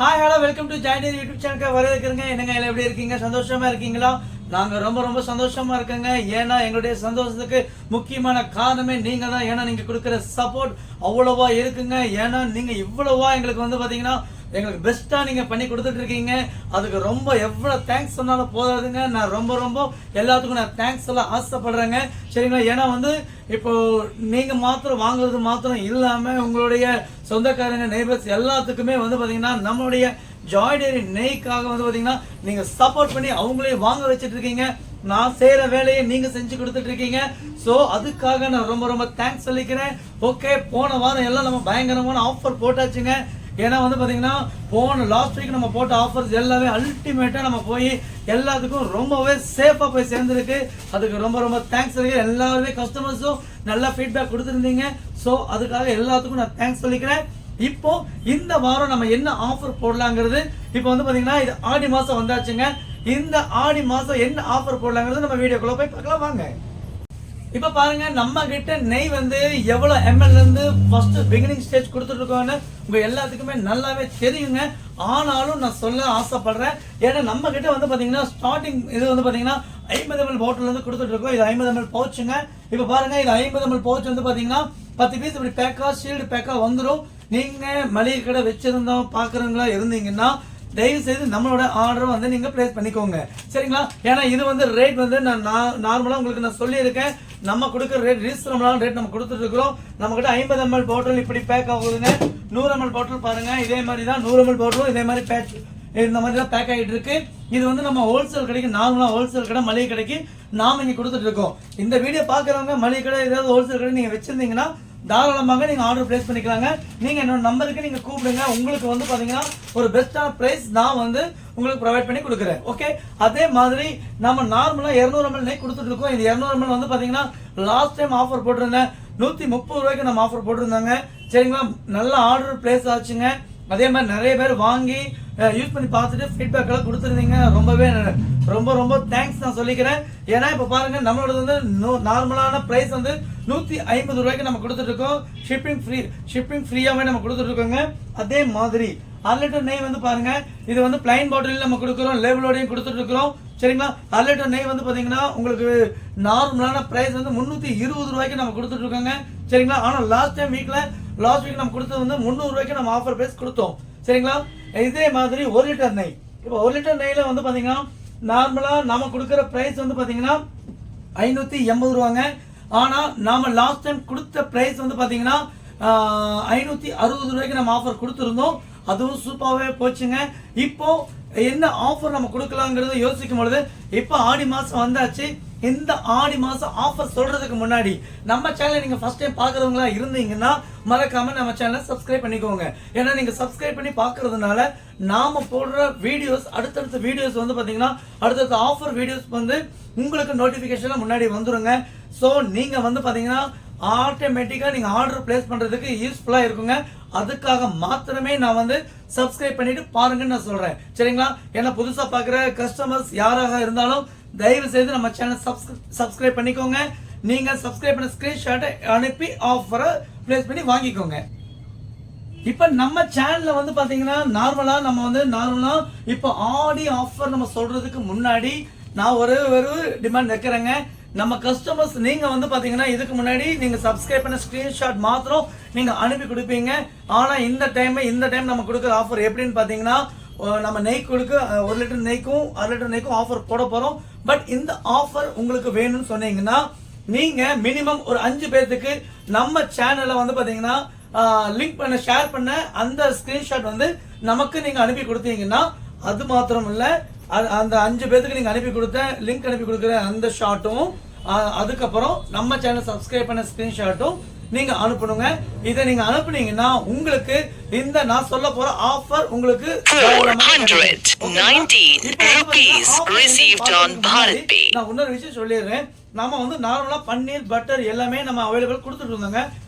Hi hello welcome to join YouTube சேனலுக்கு வரவேற்கிறேங்க. என்னங்க எல்லாம் எப்படி இருக்கீங்க? சந்தோஷமா இருக்கீங்களா? நாங்க ரொம்ப சந்தோஷமா இருக்கேங்க. ஏன்னா எங்களுடைய சந்தோஷத்துக்கு முக்கியமான காரணமே நீங்க தான். ஏன்னா நீங்க கொடுக்குற சப்போர்ட் அவ்வளவா இருக்குங்க. ஏன்னா நீங்க இவ்வளவா எங்களுக்கு வந்து பாத்தீங்கன்னா எங்களுக்கு பெஸ்டா நீங்க பண்ணி கொடுத்துட்டு இருக்கீங்க. அதுக்கு எவ்வளவு தேங்க்ஸ் சொன்னாலும் போதாதுங்க. நான் ரொம்ப எல்லாத்துக்கும் நான் தேங்க்ஸ் சொல்ல ஆசைப்படுறேங்க. சரிங்களா? ஏன்னா வந்து இப்போ நீங்க மாத்திரம் வாங்குறது மாத்திரம் இல்லாம உங்களுடைய சொந்தக்காரங்க நெய்பர்ஸ் எல்லாத்துக்குமே வந்து பாத்தீங்கன்னா நம்மளுடைய ஜாய் டெய்ரி நெய்க்காக வந்து பாத்தீங்கன்னா நீங்க சப்போர்ட் பண்ணி அவங்களே வாங்க வச்சிட்டு இருக்கீங்க. நான் செய்யற வேலையை நீங்க செஞ்சு கொடுத்துட்டு இருக்கீங்க. சோ அதுக்காக நான் ரொம்ப தேங்க்ஸ் சொல்லிக்கிறேன். ஓகே, போன வாரம் எல்லாம் நம்ம பயங்கரமான ஆஃபர் போட்டாச்சுங்க. ஏன்னா வந்து பாத்தீங்கன்னா போன லாஸ்ட் வீக் நம்ம போட்ட ஆஃபர்ஸ் எல்லாமே அல்டிமேட்டா நம்ம போய் எல்லாத்துக்கும் ரொம்பவே சேஃபா போய் சேர்ந்துருக்கு. அதுக்கு ரொம்ப தேங்க்ஸ் சொல்லிக்கிறேன். எல்லாருமே கஸ்டமர்ஸும் நல்லா ஃபீட்பேக் கொடுத்துருந்தீங்க. ஸோ அதுக்காக எல்லாத்துக்கும் நான் தேங்க்ஸ் சொல்லிக்கிறேன். இப்போ இந்த வாரம் நம்ம என்ன ஆஃபர் போடலாங்கிறது இப்போ வந்து பாத்தீங்கன்னா இது ஆடி மாசம் வந்தாச்சுங்க. இந்த ஆடி மாசம் என்ன ஆஃபர் போடலாங்கிறது நம்ம வீடியோக்குள்ள போய் பார்க்கலாம் வாங்க. இப்ப பாருங்க, நம்ம கிட்ட நெய் வந்து எவ்வளவு எம்எல் இருந்து ஃபர்ஸ்ட் பிகினிங் ஸ்டேஜ் கொடுத்துட்டு இருக்கோம்னு உங்க எல்லாத்துக்குமே நல்லாவே தெரியுங்க. ஆனாலும் நான் சொல்ல ஆசைப்படுறேன். ஏன்னா நம்ம கிட்ட வந்து பாத்தீங்கன்னா ஸ்டார்டிங் இது வந்து பாத்தீங்கன்னா 50 ml பாட்டில் இருந்து கொடுத்துட்டு இருக்கோம். இது 50 ml பவுச்சுங்க. இப்ப பாருங்க, இது 50 ml பவுச் வந்து பாத்தீங்கன்னா 10 பீஸ் இப்படி பேக்கா ஷீல்டு பேக்கா வந்துடும். நீங்க மளிகை கடை வச்சிருந்தோம் பாக்குறவங்களா இருந்தீங்கன்னா தயவு செய்து நம்மளோட ஆர்டர் வந்து நீங்க பிளேஸ் பண்ணிக்கோங்க. சரிங்களா? ஏன்னா இது வந்து ரேட் வந்து நான் நார்மலா உங்களுக்கு நான் சொல்லியிருக்கேன். நம்ம கொடுக்குற ரேட் ரீசனபிளான ரேட் நம்ம கொடுத்துட்டு இருக்கிறோம். நம்ம கிட்ட 50 ml பாட்டில் இப்படி பேக் ஆகுதுங்க. 100 ml பாட்டில் பாருங்க, இதே மாதிரி தான் 100 ml பாட்டிலும் இதே மாதிரி பேக் இந்த மாதிரி தான் பேக் ஆகிட்டு இருக்கு. இது வந்து நம்ம ஹோல்சேல் கடைக்கு, நார்மலா ஹோல்சேல் கடை மளிகை கடைக்கு நாம இங்க கொடுத்துட்டு இருக்கோம். இந்த வீடியோ பாக்குறவங்க மளிகை கடை ஏதாவது ஹோல்சேல் கடை நீங்க வச்சிருந்தீங்கன்னா தாராளமாக நீங்க ஆர்டர் பிளேஸ் பண்ணிக்கலாங்க. நீங்க என்னோட நம்பருக்கு நீங்க கூப்பிடுங்க. உங்களுக்கு வந்து பாத்தீங்கன்னா ஒரு பெஸ்டான பிரைஸ் நான் வந்து உங்களுக்கு ப்ரொவைட் பண்ணி கொடுக்குறேன். ஓகே, அதே மாதிரி நம்ம நார்மலா 200 ml நெய் கொடுத்துட்டு இருக்கோம். இது 200 ml வந்து பாத்தீங்கன்னா லாஸ்ட் டைம் ஆஃபர் போட்டிருந்தேன். 130 ரூபாய்க்கு நம்ம ஆஃபர் போட்டிருந்தாங்க. சரிங்களா? நல்ல ஆர்டர் பிளேஸ் ஆச்சுங்க. அதே மாதிரி நிறைய பேர் வாங்கி யூஸ் பண்ணி பார்த்துட்டு ஃபீட்பேக் எல்லாம் கொடுத்துருந்தீங்க. ரொம்ப தேங்க்ஸ் நான் சொல்லிக்கிறேன். ஏன்னா இப்ப பாருங்க, நம்மளோட வந்து நார்மலான பிரைஸ் வந்து 150 ரூபாய்க்கு நம்ம கொடுத்துட்டு இருக்கோம். ஷிப்பிங் ஃப்ரீயாவே நம்ம கொடுத்துட்டு இருக்கோங்க. அதே மாதிரி 1 லிட்டர் நெய் வந்து பாருங்க, இது வந்து பிளைன் பாட்டில் நம்ம கொடுக்குறோம், லேபிளோடையும் கொடுத்துட்டு இருக்கிறோம். சரிங்களா? 1 லிட்டர் நெய் வந்து பாத்தீங்கன்னா உங்களுக்கு நார்மலான பிரைஸ் வந்து 320 ரூபாய்க்கு நம்ம கொடுத்துட்டு இருக்கோங்க. சரிங்களா? ஆனா லாஸ்ட் வீக் நம்ம கொடுத்தது வந்து 300 ரூபாய்க்கு நம்ம ஆஃபர் பிரைஸ் கொடுத்தோம். சரிங்களா? இதே மாதிரி 1 லிட்டர் நெய், இப்போ 1 லிட்டர் நெய்ல வந்து பாத்தீங்கன்னா நார்மலா நாம கொடுக்கிற பிரைஸ் வந்து பாத்தீங்கன்னா 580 ரூபாங்க. ஆனா நாம லாஸ்ட் டைம் கொடுத்த பிரைஸ் வந்து பாத்தீங்கன்னா 560 ரூபாய்க்கு நம்ம ஆஃபர் கொடுத்துருந்தோம். அதுவும் சூப்பராகவே போச்சுங்க. இப்போ என்ன ஆஃபர் நம்ம கொடுக்கலாங்கிறத யோசிக்கும் பொழுது இப்போ ஆடி மாசம் வந்தாச்சு. இந்த ஆடி மாசம் ஆஃபர் சொல்றதுக்கு முன்னாடி நம்ம சேனலை நீங்க ஃபர்ஸ்ட் டைம் பாக்குறவங்களா இருந்தீங்கன்னா மறக்காம நம்ம சேனலை சப்ஸ்கிரைப் பண்ணிக்கோங்க. ஏன்னா நீங்க சப்ஸ்கிரைப் பண்ணி பாக்குறதுனால நாம போடுற வீடியோஸ், அடுத்தடுத்த வீடியோஸ் வந்து பாத்தீங்கன்னா அடுத்தடுத்த ஆஃபர் வீடியோஸ் வந்து உங்களுக்கு நோட்டிபிகேஷன்ல முன்னாடி வந்துருங்க. சோ நீங்க வந்து பாத்தீங்கன்னா ஆட்டோமேட்டிக்கா நீங்க ஆர்டர் பிளேஸ் பண்றதுக்கு யூஸ்ஃபுல்லா இருக்குங்க. அதுக்காக மாத்திரமே நான் வந்து சப்ஸ்கிரைப் பண்ணிட்டு பாருங்கன்னு நான் சொல்றேன். சரிங்களா? ஏன்னா புதுசா பாக்குற கஸ்டமர்ஸ் யாராக இருந்தாலும் தயவு செய்து நம்ம சேனல் சப்ஸ்கிரைப் பண்ணிக்கோங்க. நீங்க சப்ஸ்கிரைப் பண்ண ஸ்கிரீன்ஷாட்டை அனுப்பி ஆஃபரை பிளேஸ் பண்ணி வாங்கிக்கோங்க. இப்ப நம்ம சேனல்ல வந்து பாத்தீங்கன்னா நார்மலா இப்ப ஆடி ஆஃபர் நம்ம சொல்றதுக்கு முன்னாடி நான் ஒரு டிமாண்ட் வைக்கிறேங்க. நம்ம கஸ்டமர்ஸ் நீங்க வந்து பாத்தீங்கன்னா இதுக்கு முன்னாடி நீங்க சப்ஸ்கிரைப் பண்ண ஸ்கிரீன்ஷாட் மாத்திரம் நீங்க அனுப்பி கொடுப்பீங்க. ஆனா இந்த டைம் நம்ம கொடுக்குற ஆஃபர் எப்படின்னு பாத்தீங்கன்னா நம்ம நெய் கொடுக்க 1 லிட்டர் நெய்க்கும் 1/2 லிட்டர் நெய்க்கும் ஆஃபர் போட போறோம். பட் இந்த ஆஃபர் உங்களுக்கு வேணும்னு சொன்னீங்கன்னா நீங்க மினிமம் ஒரு 5 பேருக்கு நம்ம சேனல்ல வந்து பாத்தீங்கன்னா லிங்க் பண்ண ஷேர் பண்ண அந்த ஸ்கிரீன்ஷாட் வந்து நமக்கு நீங்க அனுப்பி கொடுத்தீங்கன்னா அது மாத்திரம் இல்ல, அந்த 5 பேருக்கு நீங்க அனுப்பி கொடுத்த லிங்க் அனுப்பி கொடுக்குற அந்த ஷாட்டும் அதுக்கப்புறம் நம்ம சேனல் சப்ஸ்கிரைப் பண்ண ஸ்கிரீன்ஷாட்டும் நீங்க அனுப்பணுங்க. இதை நீங்க அனுப்புனீங்கன்னா உங்களுக்கு இந்த நான் சொல்ல போற ஆஃபர் உங்களுக்கு 419 rupees received on Bharat Pay. நான் இன்னொரு விஷயம் சொல்லிடுறேன். நாம வந்து நார்மலா பன்னீர் பட்டர் எல்லாமே நம்ம அவைலபிள் கொடுத்துட்டு இருந்தாங்க.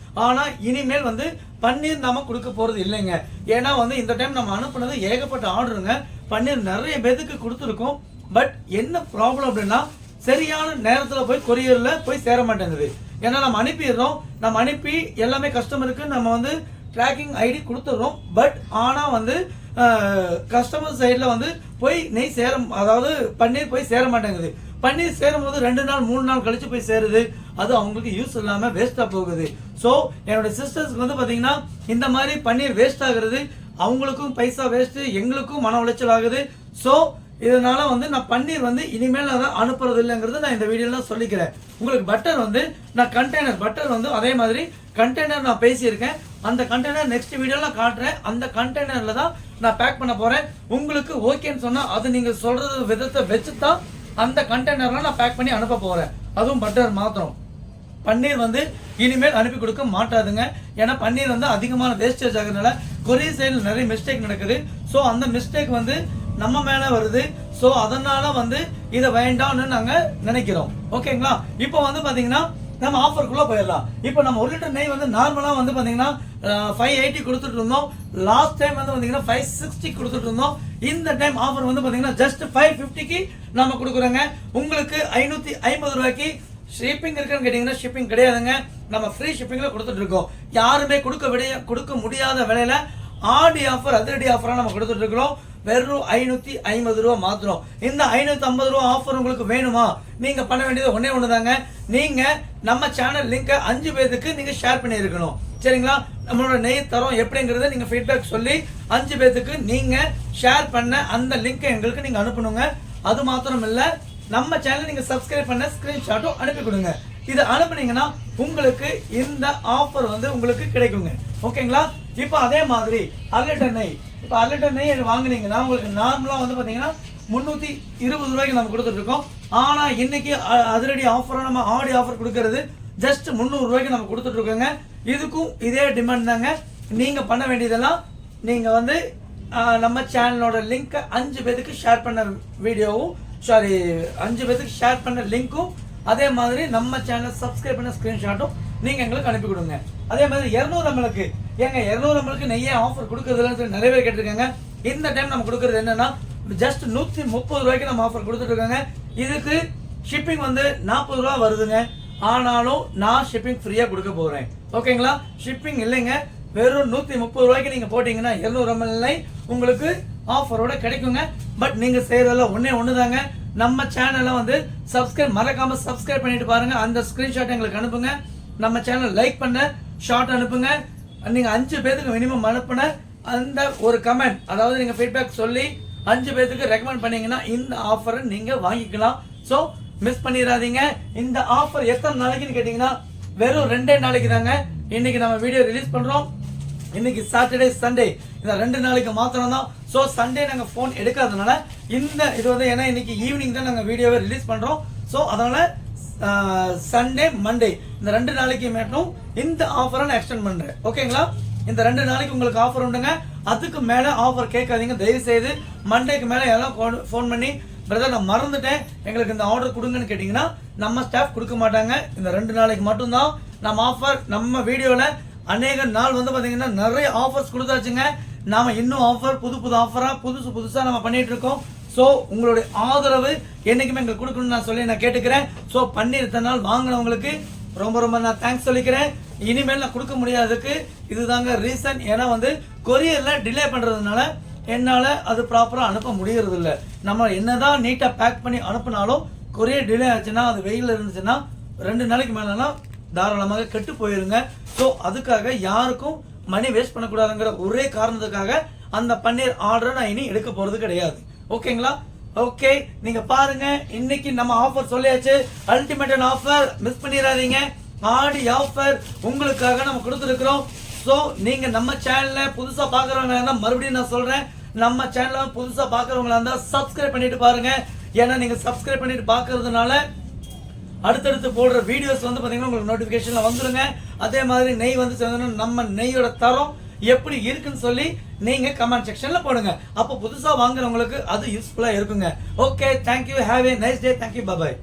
ஆனா இனிமேல் வந்து பன்னீர் நாம கொடுக்க போறது இல்லைங்க. ஏன்னா வந்து இந்த டைம் நம்ம அனுப்புனது ஏகப்பட்ட ஆர்டருங்க. பன்னீர் நிறைய பேருக்கு கொடுத்துருக்கோம். பட் என்ன ப்ராப்ளம் அப்படின்னா சரியான நேரத்துல போய் கொரியர்ல போய் சேர மாட்டேங்குது. ஏன்னா நம்ம அனுப்பிடுறோம், நம்ம அனுப்பி எல்லாமே கஸ்டமருக்கு நம்ம வந்து ட்ராக்கிங் ஐடி கொடுத்துடுறோம். பட் ஆனா வந்து கஸ்டமர் சைடில் வந்து போய் நெய் அதாவது பன்னீர் போய் சேர மாட்டேங்குது. பன்னீர் சேரும் போது 2 நாள் 3 நாள் கழிச்சு போய் சேருது. அது அவங்களுக்கு யூஸ் இல்லாம வேஸ்டா போகுது. ஸோ என்னோட சிஸ்டர்ஸ்க்கு வந்து பாத்தீங்கன்னா இந்த மாதிரி பன்னீர் வேஸ்ட் ஆகுறது அவங்களுக்கும் பைசா வேஸ்ட், எங்களுக்கும் மன உளைச்சல் ஆகுது. ஸோ இதனால வந்து நான் பன்னீர் வந்து இனிமேல் நான் அனுப்புறது இல்லைங்கிறது நான் இந்த வீடியோல சொல்லிக்கிறேன். உங்களுக்கு பட்டர் வந்து நான் பட்டர் வந்து அதே மாதிரி கண்டெய்னர் நான் பேசியிருக்கேன். அந்த கண்டெய்னர் நெக்ஸ்ட் வீடியோல நான் காட்டுறேன். அந்த கண்டெய்னர்ல தான் நான் பேக் பண்ண போறேன். உங்களுக்கு ஓகேன்னு சொன்னா அது நீங்க சொல்றது விதத்தை வச்சுதான் அந்த கண்டெய்னர்ல நான் பேக் பண்ணி அனுப்ப போறேன். அதுவும் பட்டர் மாத்திரம். பன்னீர் வந்து இனிமேல் அனுப்பி கொடுக்க மாட்டாதுங்க. ஏன்னா பன்னீர் வந்து அதிகமான வேஸ்டேஜ் ஆகுறதுனால கொரியர் சைடில் நிறைய மிஸ்டேக் நடக்குது. ஸோ அந்த மிஸ்டேக் வந்து நம்ம மேல வருது. ஸோ அதனால வந்து இதை வேண்டாம்னு நாங்க நினைக்கிறோம். ஓகேங்களா? இப்போ வந்து பாத்தீங்கன்னா நம்ம ஆஃபருக்குள்ள போயிடலாம். இப்போ நம்ம 1 லிட்டர் நெய் வந்து நார்மலா வந்து பாத்தீங்கன்னா 580 கொடுத்துட்டு இருந்தோம். லாஸ்ட் டைம் வந்து பாத்தீங்கன்னா 560 கொடுத்துட்டு இருந்தோம். இந்த டைம் ஆஃபர் வந்து பாத்தீங்கன்னா ஜஸ்ட் 550க்கு நம்ம கொடுக்குறோங்க. உங்களுக்கு 550 ரூபாய்க்கு ஷிப்பிங் இருக்குன்னு கேட்டீங்கன்னா ஷிப்பிங் கிடையாதுங்க. நம்ம ஃப்ரீ ஷிப்பிங்ல கொடுத்துட்டு இருக்கோம். யாருமே கொடுக்க முடியாத விலையில ஆடி ஆஃபர், அதிரடி ஆஃபரா நம்ம கொடுத்துட்டு இருக்கிறோம். வெறும் 550 ரூபா மாத்திரம். இந்த 550 ரூபா ஆஃபர் உங்களுக்கு வேணுமா? நீங்க பண்ண வேண்டியது ஒன்னே ஒண்ணுதாங்க. நீங்க நம்ம சேனல் லிங்கை 5 பேருக்கு நீங்க ஷேர் பண்ணி இருக்கணும். சரிங்களா? நம்மளோட நெய் தரம் எப்படிங்கறத நீங்க ஃபீட்பேக் சொல்லி 5 பேருக்கு நீங்க ஷேர் பண்ண அந்த லிங்கை எங்களுக்கு நீங்க அனுப்பணுங்க. அது மாத்திரம் இல்ல, நம்ம சேனல் நீங்க சப்ஸ்கிரைப் பண்ண ஸ்கிரீன்ஷாட்டும் அனுப்பி கொடுங்க. இது அனுப்புனீங்கன்னா உங்களுக்கு இந்த ஆஃபர் வந்து உங்களுக்கு கிடைக்குங்க. ஓகேங்களா? இப்போ அதே மாதிரி 1 லிட்டர் நெய், இப்போ 1 லிட்டர் நெய் வாங்குனீங்கன்னா உங்களுக்கு நார்மலா வந்து பாத்தீங்கன்னா 320 ரூபாய்க்கு நம்ம கொடுத்துட்டு இருக்கோம். ஆனா இன்னைக்கு அதிரடி ஆஃபரா நம்ம ஆடி ஆஃபர் கொடுக்கறது ஜஸ்ட் 300 ரூபாய்க்கு நம்ம கொடுத்துட்டு இருக்கோங்க. இதுக்கும் இதே டிமாண்ட் தாங்க. நீங்க பண்ண வேண்டியதெல்லாம் நீங்க வந்து நம்ம சேனலோட லிங்க் 5 பேருக்கு ஷேர் பண்ண வீடியோவும் 5 பேருக்கு ஷேர் பண்ண லிங்க்கும் அதே மாதிரி நம்ம சேனல் சப்ஸ்கிரைப் பண்ண ஸ்கிரீன்ஷாட்டும் நீங்க எங்களுக்கு அனுப்பி கொடுங்க. அதே மாதிரி 200 ml ஏங்க 200 ml நெய்யே ஆஃபர் கொடுக்கறதுல நிறைய பேர் கேட்டிருக்காங்க. இந்த டைம் நம்ம கொடுக்கறது என்னன்னா ஜஸ்ட் 130 ரூபாய்க்கு நம்ம ஆஃபர் கொடுத்துட்டு இருக்காங்க. இதுக்கு ஷிப்பிங் வந்து 40 ரூபா வருதுங்க. ஆனாலும் நான் ஷிப்பிங் ஃப்ரீயா கொடுக்க போறேன். ஓகேங்களா? ஷிப்பிங் இல்லைங்க. வெறும் 130 ரூபாய்க்கு நீங்க போட்டீங்கன்னா 200 ml உங்களுக்கு ஆஃபரோட கிடைக்குங்க. பட் நீங்க செய்யறதுல ஒண்ணுதாங்க. நம்ம சேனலை வந்து மறக்காம சப்ஸ்கிரைப் பண்ணிட்டு பாருங்க. அந்த ஸ்கிரீன்ஷாட் எங்களுக்கு அனுப்புங்க. நம்ம சேனல் லைக் பண்ண ஷார்ட் அனுப்புங்க. நீங்க 5 பேருக்கு மினிமம் அனுப்புன அந்த ஒரு கமெண்ட், அதாவது நீங்க ஃபீட்பேக் சொல்லி 5 பேருக்கு ரெக்கமெண்ட் பண்ணீங்கன்னா இந்த ஆஃபரை நீங்க வாங்கிக்கலாம். சோ மிஸ் பண்ணிடாதீங்க. இந்த ஆஃபர் எத்தனை நாளைக்குன்னு கேட்டீங்கன்னா வெறும் 2 நாளைக்கு தாங்க. இன்னைக்கு நம்ம வீடியோ ரிலீஸ் பண்றோம். இன்னைக்கு சாட்டர்டே சண்டே இந்த 2 நாளைக்கு மாத்திரம் தான். ஸோ சண்டே நாங்கள் ஃபோன் எடுக்காதனால இது வந்து ஏன்னா இன்னைக்கு ஈவினிங் தான் நாங்கள் வீடியோவை ரிலீஸ் பண்றோம். ஸோ அதனால சண்டே மண்டே இந்த 2 நாளைக்கு மட்டும் இந்த ஆஃபரை நான் எக்ஸ்டெண்ட் பண்றேன். ஓகேங்களா? இந்த 2 நாளைக்கு உங்களுக்கு ஆஃபர் உண்டுங்க. அதுக்கு மேல ஆஃபர் கேட்காதீங்க தயவு செய்து. மண்டேக்கு மேல எல்லாம் ஃபோன் பண்ணி பிரதர் நான் மறந்துட்டேன் எங்களுக்கு இந்த ஆர்டர் கொடுங்கன்னு கேட்டீங்கன்னா நம்ம ஸ்டாஃப் கொடுக்க மாட்டாங்க. இந்த 2 நாளைக்கு மட்டும்தான் நம்ம ஆஃபர். நம்ம வீடியோல அநேக நாள் வந்து பாத்தீங்கன்னா நிறைய ஆஃபர்ஸ் கொடுத்தாச்சுங்க. நாம இன்னும் ஆஃபர் புது ஆஃபரா புதுசா நம்ம பண்ணிட்டு இருக்கோம். சோ உங்களுடைய ஆதரவு என்னைக்குமே எங்களுக்கு கொடுக்கணும்னு நான் சொல்லி நான் கேட்டுக்கிறேன். சோ பன்னீர் இத்தனை நாள் வாங்கினவங்களுக்கு ரொம்ப நான் தேங்க்ஸ் சொல்லிக்கிறேன். இனிமேல் நான் கொடுக்க முடியாததுக்கு இதுதாங்க ரீசன். ஏன்னா வந்து கொரியர்ல டிலே பண்றதுனால என்னால அது ப்ராப்பரா அனுப்ப முடியறது இல்ல. நம்ம என்னதான் நீட்டா பேக் பண்ணி அனுப்பினாலும் கொரியர் டிலே ஆச்சுன்னா அது வெயில இருந்துச்சுன்னா 2 நாளைக்கு மேலனா தாராளமாக கெட்டு போயிருங்க. ஸோ அதுக்காக யாருக்கும் மணி வேஸ்ட் பண்ணக்கூடாதுங்கிற ஒரே காரணத்துக்காக அந்த பன்னீர் ஆர்டரை நான் இனி எடுக்க போறது கிடையாது. ஓகேங்களா? ஓகே, நீங்க பாருங்க இன்னைக்கு நம்ம ஆஃபர் சொல்லியாச்சு. அல்டிமேட் ஆஃபர் மிஸ் பண்ணிடாதீங்க. ஆடி ஆஃபர் உங்களுக்காக நம்ம கொடுத்துருக்கிறோம். ஸோ நீங்க நம்ம சேனல்ல புதுசா பாக்குறவங்க இருந்தா மறுபடியும் நான் சொல்றேன், நம்ம சேனல்ல புதுசா பாக்குறவங்களா இருந்தா சப்ஸ்கிரைப் பண்ணிட்டு பாருங்க. ஏன்னா நீங்க சப்ஸ்கிரைப் பண்ணிட்டு பாக்குறதுனால அடுத்தடுத்து போடுற வீடியோஸ் வந்து பாத்தீங்கன்னா உங்களுக்கு நோட்டிபிகேஷன்ல வந்துருங்க. அதே மாதிரி நெய் வந்து சேர்ந்தோம்னா நம்ம நெய்யோட தரம் எப்படி இருக்குன்னு சொல்லி நீங்க கமெண்ட் செக்ஷன்ல போடுங்க. அப்போ புதுசா வாங்குறவங்களுக்கு அது யூஸ்ஃபுல்லா இருக்குங்க. Okay, thank you, have a nice day, thank you, bye bye.